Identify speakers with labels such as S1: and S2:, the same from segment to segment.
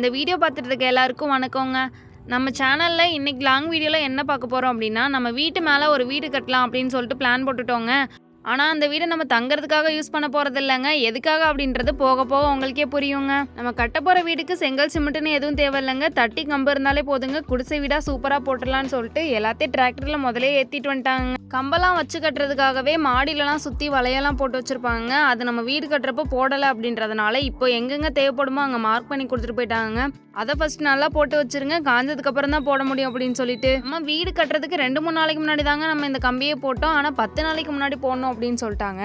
S1: இந்த வீடியோ பார்த்துட்டு இருக்க எல்லாருக்கும் வணக்கங்க. நம்ம சேனலில் இன்றைக்கி லாங் வீடியோவில் என்ன பார்க்க போகிறோம் அப்படின்னா, நம்ம வீட்டு மேலே ஒரு வீடு கட்டலாம் அப்படின்னு சொல்லிட்டு பிளான் போட்டுட்டோங்க. ஆனால் அந்த வீடை நம்ம தங்குறதுக்காக யூஸ் பண்ண போகிறது இல்லைங்க. எதுக்காக அப்படின்றது போக போக உங்களுக்கே புரியுங்க. நம்ம கட்ட போகிற வீட்டுக்கு செங்கல் சிமெண்ட்டுன்னு எதுவும் தேவையில்லைங்க. தட்டி கம்பு இருந்தாலே போதுங்க. குடிசை வீடாக சூப்பராக போட்டுடலான்னு சொல்லிட்டு எல்லாத்தையும் டிராக்டரில் முதலே ஏற்றிட்டு வந்துட்டாங்க. கம்பெல்லாம் வச்சு கட்டுறதுக்காகவே மாடியிலலாம் சுற்றி வலையெல்லாம் போட்டு வச்சுருப்பாங்க. அது நம்ம வீடு கட்டுறப்போ போடலை அப்படின்றதுனால இப்போ எங்கெங்கே தேவைப்படுமோ அங்கே மார்க் பண்ணி கொடுத்துட்டு போயிட்டாங்க. அதை ஃபர்ஸ்ட் நல்லா போட்டு வச்சிருங்க, காஞ்சதுக்கப்புறம் தான் போட முடியும் அப்படின்னு சொல்லிட்டு. நம்ம வீடு கட்டுறதுக்கு 2-3 நாளைக்கு முன்னாடி தாங்க நம்ம இந்த கம்பியை போட்டோம். ஆனால் 10 நாளைக்கு முன்னாடி போடணும் அப்படின்னு சொல்லிட்டாங்க.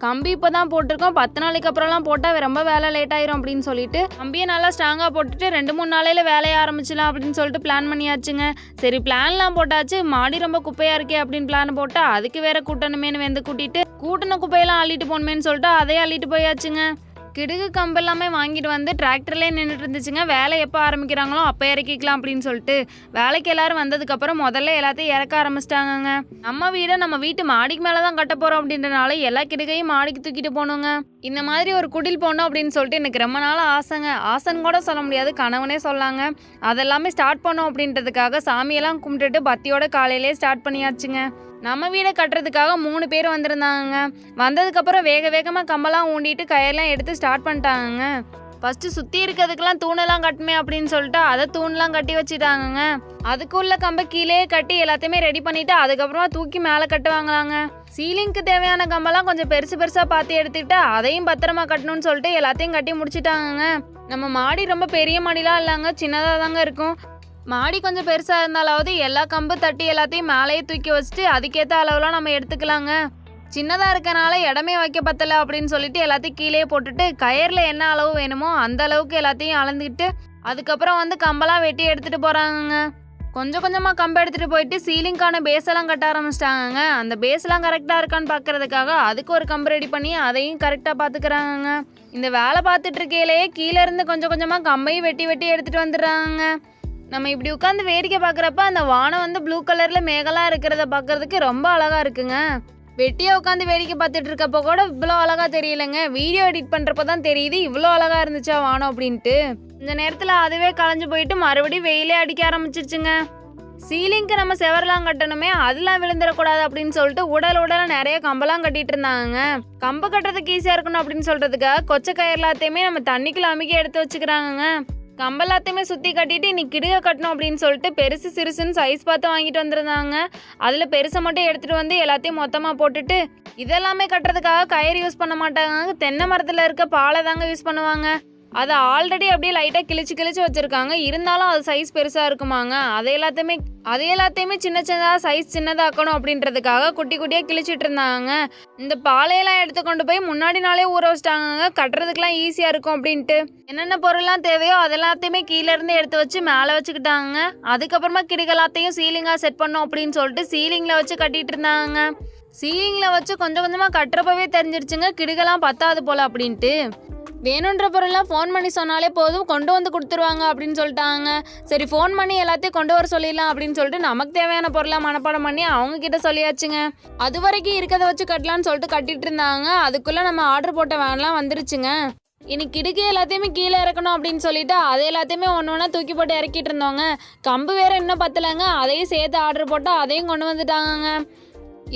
S1: கம்பி இப்போ தான் போட்டிருக்கோம், 10 நாளைக்கு அப்புறம்லாம் போட்டால் ரொம்ப வேலை லேட் ஆயிரும் அப்படின்னு சொல்லிட்டு கம்பியை நல்லா ஸ்ட்ராங்காக போட்டுட்டு 2-3 நாளையில் வேலையை ஆரம்பிச்சிடலாம் அப்படின்னு சொல்லிட்டு பிளான் பண்ணியாச்சுங்க. சரி, பிளான்லாம் போட்டாச்சு. மாடி ரொம்ப குப்பையாக இருக்கே அப்படின்னு பிளான் போட்டால் அதுக்கு வேற கூட்டணுமேனு வந்து கூட்டிட்டு கூட்டின குப்பையெல்லாம் அள்ளிட்டு போகணுமேனு சொல்லிட்டு அதையே அள்ளிட்டு போயாச்சுங்க. கிடுகு கம்பு எல்லாமே வாங்கிட்டு வந்து டிராக்டர்லேயே நின்றுட்டு இருந்துச்சுங்க. வேலை எப்போ ஆரம்பிக்கிறாங்களோ அப்போ இறக்கிக்கலாம் அப்படின்னு சொல்லிட்டு வேலைக்கு எல்லாரும் வந்ததுக்கப்புறம் முதல்ல எல்லாத்தையும் இறக்க ஆரம்பிச்சிட்டாங்கங்க. நம்ம வீடை நம்ம வீட்டு மாடிக்கு மேலே தான் கட்ட போகிறோம் அப்படின்றனால எல்லா கிடுகையும் மாடிக்கு தூக்கிட்டு போகணுங்க. இந்த மாதிரி ஒரு குடில் போகணும் அப்படின்னு சொல்லிட்டு எனக்கு ரொம்ப நாள் ஆசைங்க. ஆசைன்னு கூட சொல்ல முடியாது, கனவுனே சொல்லாங்க. அதெல்லாமே ஸ்டார்ட் பண்ணோம் அப்படின்றதுக்காக சாமியெல்லாம் கும்பிட்டுட்டு பத்தியோட காலையிலே ஸ்டார்ட் பண்ணியாச்சுங்க. நம்ம வீடை கட்டுறதுக்காக 3 பேர் வந்திருந்தாங்க. வந்ததுக்கப்புறம் வேகமாக கம்பெல்லாம் ஊண்டிட்டு கயெல்லாம் எடுத்து ஸ்டார்ட் பண்ணிட்டாங்க. ஃபஸ்ட்டு சுற்றி இருக்கிறதுக்கெல்லாம் தூணெல்லாம் கட்டுமே அப்படின்னு சொல்லிட்டு அதை தூண்லாம் கட்டி வச்சுட்டாங்கங்க. அதுக்குள்ள கம்பை கீழே கட்டி எல்லாத்தையுமே ரெடி பண்ணிவிட்டு அதுக்கப்புறமா தூக்கி மேலே கட்டுவாங்களாங்க. சீலிங்க்கு தேவையான கம்பெல்லாம் கொஞ்சம் பெருசாக பார்த்து எடுத்துக்கிட்டு அதையும் பத்திரமா கட்டணும்னு சொல்லிட்டு எல்லாத்தையும் கட்டி முடிச்சுட்டாங்கங்க. நம்ம மாடி ரொம்ப பெரிய மாடிலாம் இல்லைங்க, சின்னதாக தாங்க இருக்கும். மாடி கொஞ்சம் பெருசாக இருந்தாலாவது எல்லா கம்பு தட்டி எல்லாத்தையும் மேலேயே தூக்கி வச்சுட்டு அதுக்கேற்ற அளவுலாம் நம்ம எடுத்துக்கலாங்க. சின்னதாக இருக்கனால இடமே வைக்க பத்தலை அப்படின்னு சொல்லிட்டு எல்லாத்தையும் கீழே போட்டுட்டு கயரில் என்ன அளவு வேணுமோ அந்த அளவுக்கு எல்லாத்தையும் அளந்துக்கிட்டு அதுக்கப்புறம் வந்து கம்பெல்லாம் வெட்டி எடுத்துகிட்டு போகிறாங்கங்க. கொஞ்சமாக கம்பு எடுத்துகிட்டு போயிட்டு சீலிங்கான பேஸெல்லாம் கட்ட ஆரம்பிச்சிட்டாங்க. அந்த பேஸ்லாம் கரெக்டாக இருக்கான்னு பார்க்கறதுக்காக அதுக்கு ஒரு கம்பு ரெடி பண்ணி அதையும் கரெக்டாக பார்த்துக்கிறாங்க. இந்த வேலை பார்த்துட்டு இருக்கையிலேயே கீழே இருந்து கொஞ்சமாக கம்பையும் வெட்டி எடுத்துகிட்டு வந்துடுறாங்க. நம்ம இப்படி உட்காந்து வேடிக்கை பார்க்குறப்ப அந்த வானம் வந்து ப்ளூ கலரில் மேகலாம் இருக்கிறத பார்க்கறதுக்கு ரொம்ப அழகாக இருக்குங்க. வெட்டியாக உட்காந்து வேடிக்கை பார்த்துட்டு இருக்கப்போ கூட இவ்வளோ அழகாக தெரியலைங்க. வீடியோ எடிட் பண்ணுறப்ப தான் தெரியுது இவ்வளோ அழகாக இருந்துச்சா வானம் அப்படின்ட்டு. இந்த நேரத்தில் அதுவே களைஞ்சு போயிட்டு மறுபடியும் வெயிலே அடிக்க ஆரம்பிச்சிருச்சுங்க. சீலிங்க்கு நம்ம செவரெலாம் கட்டணுமே, அதெல்லாம் விழுந்துடக்கூடாது அப்படின்னு சொல்லிட்டு உடல் நிறைய கம்பெல்லாம் கட்டிட்டு இருந்தாங்க. கம்பு கட்டுறதுக்கு ஈஸியாக இருக்கணும் அப்படின்னு சொல்கிறதுக்காக கொச்சை கயிறு எல்லாத்தையுமே நம்ம தண்ணிக்குள்ள அமுக்கி எடுத்து வச்சுக்கிறாங்க. கம்பெல்லாத்தையுமே சுற்றி கட்டிட்டு இன்னைக்கு கிடுக கட்டணும் அப்படின்னு சொல்லிட்டு பெருசு சிறுசுன்னு சைஸ் பார்த்து வாங்கிட்டு வந்துருந்தாங்க. அதில் பெருசை மட்டும் எடுத்துகிட்டு வந்து எல்லாத்தையும் மொத்தமாக போட்டுட்டு இதெல்லாமே கட்டுறதுக்காக கயிறு யூஸ் பண்ண மாட்டாங்க. தென்னை மரத்தில் இருக்க பாலை தாங்க யூஸ் பண்ணுவாங்க. அதை ஆல்ரெடி அப்படியே லைட்டாக கிழிச்சு வச்சுருக்காங்க. இருந்தாலும் அது சைஸ் பெருசாக இருக்குமாங்க. அதை எல்லாத்தையுமே சின்னதாக சைஸ் சின்னதாக்கணும் அப்படின்றதுக்காக குட்டியாக கிழிச்சிட்டு இருந்தாங்க. இந்த பாலையெல்லாம் எடுத்து கொண்டு போய் முன்னாடி நாளே ஊற வச்சிட்டாங்க, கட்டுறதுக்கெலாம் ஈஸியாக இருக்கும் அப்படின்ட்டு. என்னென்ன பொருள்லாம் தேவையோ அதெல்லாத்தையுமே கீழேருந்து எடுத்து வச்சு மேலே வச்சுக்கிட்டாங்க. அதுக்கப்புறமா கிடுகு எல்லாத்தையும் சீலிங்காக செட் பண்ணோம் அப்படின்னு சொல்லிட்டு சீலிங்கில் வச்சு கட்டிகிட்டு இருந்தாங்க. சீலிங்கில் வச்சு கொஞ்சமாக கட்டுறப்பவே தெரிஞ்சிருச்சுங்க கிடுகெல்லாம் பத்தாது போல் அப்படின்ட்டு. வேணுன்ற பொருள்லாம் ஃபோன் பண்ணி சொன்னாலே போதும், கொண்டு வந்து கொடுத்துருவாங்க அப்படின்னு சொல்லிட்டாங்க. சரி, ஃபோன் பண்ணி எல்லாத்தையும் கொண்டு வர சொல்லிடலாம் அப்படின்னு சொல்லிட்டு நமக்கு தேவையான பொருளாக மனப்பாடம் பண்ணி அவங்க கிட்ட சொல்லியாச்சுங்க. அது வரைக்கும் இருக்கிறத வச்சு கட்டலான்னு சொல்லிட்டு கட்டிட்டு இருந்தாங்க. அதுக்குள்ளே நம்ம ஆர்டர் போட்ட வேன்லாம் வந்துருச்சுங்க. இன்னைக்கு கிடுக்கு எல்லாத்தையுமே கீழே இறக்கணும் அப்படின்னு சொல்லிட்டு அதை எல்லாத்தையுமே ஒன்று தூக்கி போட்டு இறக்கிட்டு இருந்தோங்க. கம்பு வேற இன்னும் பத்தலைங்க, அதையும் சேர்த்து ஆர்டர் போட்டு அதையும் கொண்டு வந்துட்டாங்க.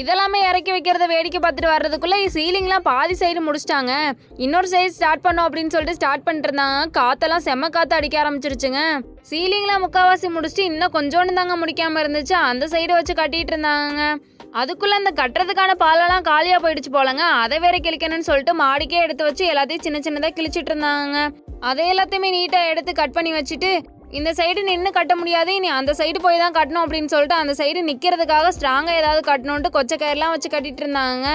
S1: இதெல்லாமே இறக்கி வைக்கிறத வேடிக்கை பார்த்துட்டு வர்றதுக்குள்ளே சீலிங்லாம் பாதி சைடு முடிச்சிட்டாங்க. இன்னொரு சைடு ஸ்டார்ட் பண்ணோம் அப்படின்னு சொல்லிட்டு ஸ்டார்ட் பண்ணிட்டு இருந்தாங்க. காற்றெல்லாம் செம்ம காற்று அடிக்க ஆரம்பிச்சிருச்சுங்க. சீலிங்லாம் முக்கால்வாசி முடிச்சுட்டு இன்னும் கொஞ்சோண்டு தாங்க முடிக்காமல் இருந்துச்சு. அந்த சைடு வச்சு கட்டிட்டு இருந்தாங்க. அதுக்குள்ளே அந்த கட்டுறதுக்கான பாலெல்லாம் காலியாக போயிடுச்சு போலங்க. அதை வேற கிழிக்கணும்னு சொல்லிட்டு மாடிக்கே எடுத்து வச்சு எல்லாத்தையும் சின்னதாக கிழிச்சிட்டு இருந்தாங்க. அதை எல்லாத்தையுமே நீட்டாக எடுத்து கட் பண்ணி வச்சுட்டு இந்த சைடு நின்று கட்ட முடியாது, இனி அந்த சைடு போய் தான் கட்டணும் அப்படின்னு சொல்லிட்டு அந்த சைடு நிற்கிறதுக்காக ஸ்ட்ராங்காக ஏதாவது கட்டணுன்ட்டு கொச்சை கயிறுலாம் வச்சு கட்டிட்டு இருந்தாங்க.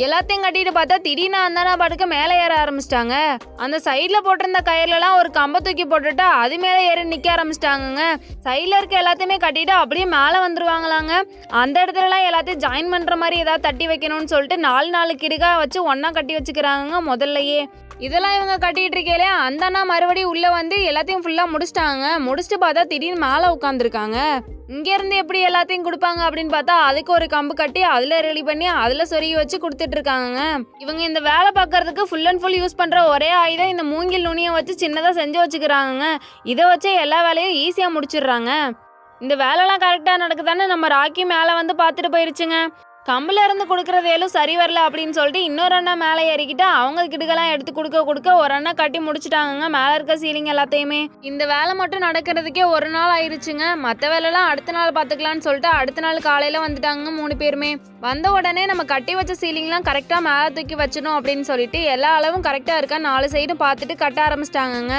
S1: எல்லாத்தையும் கட்டிட்டு பார்த்தா திடீர்னு அந்த பாட்டுக்கு மேலே ஏற ஆரம்பிச்சிட்டாங்க. அந்த சைடில் போட்டிருந்த கயிறுலலாம் ஒரு கம்பை தூக்கி போட்டுட்டு அது மேலே ஏறி நிற்க ஆரம்பிச்சிட்டாங்கங்க. சைடில் இருக்க எல்லாத்தையுமே கட்டிட்டு அப்படியே மேலே வந்துருவாங்களாங்க. அந்த இடத்துலலாம் எல்லாத்தையும் ஜாயின் பண்ணுற மாதிரி ஏதாவது தட்டி வைக்கணும்னு சொல்லிட்டு 4 கிடுகா வச்சு ஒன்றா கட்டி வச்சுக்கிறாங்க முதல்லையே. இதெல்லாம் இவங்க கட்டிட்டு இருக்கையிலே அந்த அண்ணா மறுபடியும் உள்ள வந்து எல்லாத்தையும் ஃபுல்லா முடிச்சிட்டாங்க. முடிச்சுட்டு பார்த்தா திடீர்னு மேலே உட்காந்துருக்காங்க. இங்க இருந்து எப்படி எல்லாத்தையும் கொடுப்பாங்க அப்படின்னு பார்த்தா அதுக்கு ஒரு கம்பு கட்டி அதுல ரெடி பண்ணி அதுல சொருகி வச்சு கொடுத்துட்டு இருக்காங்க. இவங்க இந்த வேலை பார்க்கறதுக்கு ஃபுல் அண்ட் ஃபுல் யூஸ் பண்ற ஒரே ஆயுதம் இந்த மூங்கில் நுனியை வச்சு சின்னதா செஞ்சு வச்சுக்கிறாங்க. இதை வச்சு எல்லா வேலையும் ஈஸியா முடிச்சிடுறாங்க. இந்த வேலைலாம் கரெக்டா நடக்குதான்னு நம்ம ராக்கி மேலே வந்து பார்த்துட்டு போயிருச்சுங்க. கம்புல இருந்து கொடுக்கறது ஏலும் சரி வரல அப்படின்னு சொல்லிட்டு இன்னொரு அண்ணா மேலே ஏறிக்கிட்டு அவங்க கிட்டக்கெல்லாம் எடுத்து கொடுக்க ஒரு அண்ணா கட்டி முடிச்சுட்டாங்க மேலே இருக்க சீலிங் எல்லாத்தையுமே. இந்த வேலை மட்டும் நடக்கிறதுக்கே ஒரு நாள் ஆயிருச்சுங்க. மற்ற வேலைலாம் அடுத்த நாள் பார்த்துக்கலான்னு சொல்லிட்டு அடுத்த நாள் காலையில வந்துட்டாங்க 3 பேருமே. வந்த உடனே நம்ம கட்டி வச்ச சீலிங்லாம் கரெக்டா மேலே தூக்கி வச்சிடணும் அப்படின்னு சொல்லிட்டு எல்லா அளவும் கரெக்டா இருக்கா 4 சைடும் பார்த்துட்டு கட்ட ஆரம்பிச்சிட்டாங்க.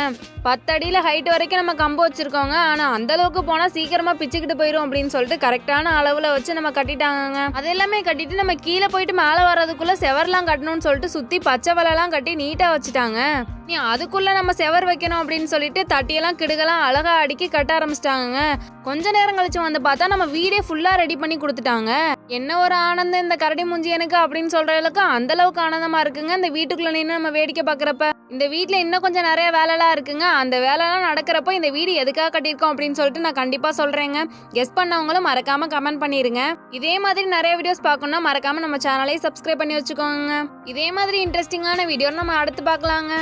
S1: 10 அடியில ஹைட் வரைக்கும் நம்ம கம்பு வச்சிருக்கோங்க. ஆனா அந்த அளவுக்கு போனா சீக்கிரமா பிச்சுக்கிட்டு போயிடும் அப்படின்னு சொல்லிட்டு கரெக்டான அளவுல வச்சு நம்ம கட்டிட்டாங்க. அது எல்லாமே கட்டிட்டு நம்ம கீழே போயிட்டு மேலே வர்றதுக்குள்ள செவர்லாம் கட்டணும்னு சொல்லிட்டு சுத்தி பச்சை வலைலாம் கட்டி நீட்டா வச்சுட்டாங்க. நீ அதுக்குள்ள நம்ம செவர் வைக்கணும் அப்படின்னு சொல்லிட்டு தட்டியெல்லாம் கிடுகெல்லாம் அழகா அடுக்கி கட்ட ஆரம்பிச்சிட்டாங்க. கொஞ்ச நேரம் கழிச்சு வந்து பார்த்தா நம்ம வீடே ஃபுல்லா ரெடி பண்ணி கொடுத்துட்டாங்க. என்ன ஒரு ஆனந்தம் இந்த கரடி மூஞ்சி எனக்கு அப்படின்னு சொல்ற அளவுக்கு அந்த அளவுக்கு ஆனந்தமா இருக்குங்க இந்த வீட்டுக்குள்ள நின்று நம்ம வேடிக்கை பார்க்கறப்ப. இந்த வீட்டுல இன்னும் கொஞ்சம் நிறைய வேலைலாம் இருக்குங்க. அந்த வேலைலாம் நடக்கிறப்போ இந்த வீடு எதுக்காக கட்டியிருக்கோம் அப்படின்னு சொல்லிட்டு நான் கண்டிப்பா சொல்றேங்க. கெஸ் பண்ணவங்களும் மறக்காம கமெண்ட் பண்ணிருங்க. இதே மாதிரி நிறைய வீடியோஸ் பார்க்கணும்னா மறக்காம நம்ம சேனலை சப்ஸ்கிரைப் பண்ணி வச்சுக்கோங்க. இதே மாதிரி இன்ட்ரெஸ்டிங்கான வீடியோ நம்ம அடுத்து பார்க்கலாங்க.